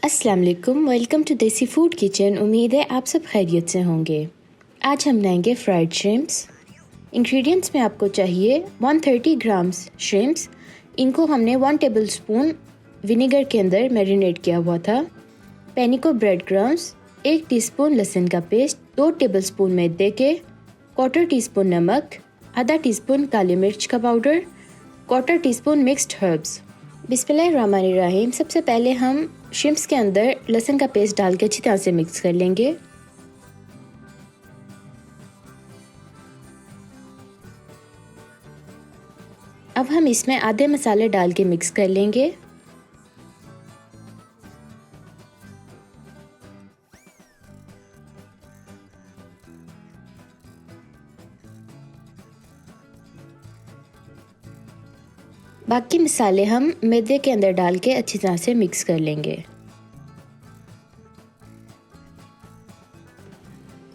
अस्सलाम वालेकुम, welcome to देसी फूड किचन। उम्मीद है आप सब खैरियत से होंगे। आज हम बनाएंगे फ्राइड श्रिम्प्स। इंग्रेडिएंट्स में आपको चाहिए 130 ग्राम्स श्रिम्प्स। इनको हमने 1 टेबलस्पून विनेगर के अंदर मैरिनेट किया हुआ था। पैनिको ब्रेड क्रम्स, 1 टीस्पून लहसुन का पेस्ट, 2 टेबलस्पून मैदे के, 1/4 टीस्पून नमक, आधा टीस्पून काली मिर्च का पाउडर, 1/4 टीस्पून मिक्स्ड हर्ब्स। बिस्मिल्लाहिर्रहमानिर्रहीम। सबसे पहले हम श्रिम्प्स के अंदर लहसुन का पेस्ट डाल के अच्छी तरह से मिक्स कर लेंगे। अब हम इसमें आधे मसाले डाल के मिक्स कर लेंगे। बाकी मसाले हम मैदे के अंदर डाल के अच्छी तरह से मिक्स कर लेंगे।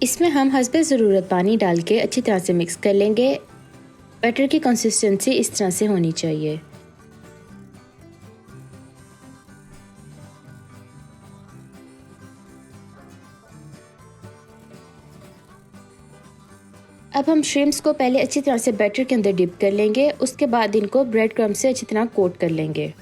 इसमें हम हस्बे ज़रूरत पानी डाल के अच्छी तरह से मिक्स कर लेंगे। बैटर की कंसिस्टेंसी इस तरह से होनी चाहिए। अब हम श्रिम्प्स को पहले अच्छी तरह से बैटर के अंदर डिप कर लेंगे। उसके बाद इनको ब्रेड क्रम्ब से अच्छी तरह कोट कर लेंगे।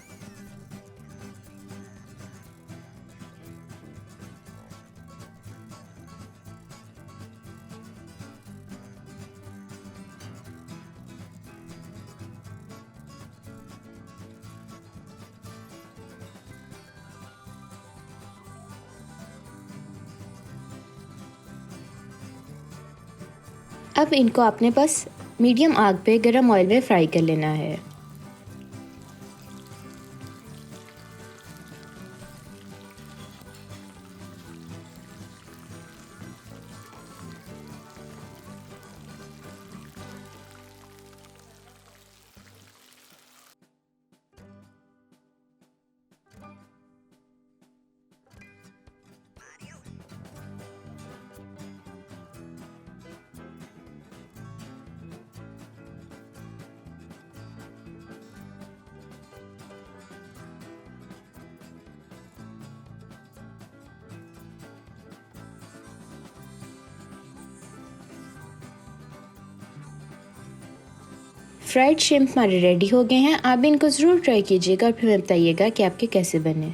अब इनको अपने पास मीडियम आग पे गरम ऑयल में फ्राई कर लेना है। फ्राइड श्रिम्प हमारे रेडी हो गए हैं। आप इनको ज़रूर ट्राई कीजिएगा और फिर हमें बताइएगा कि आपके कैसे बने।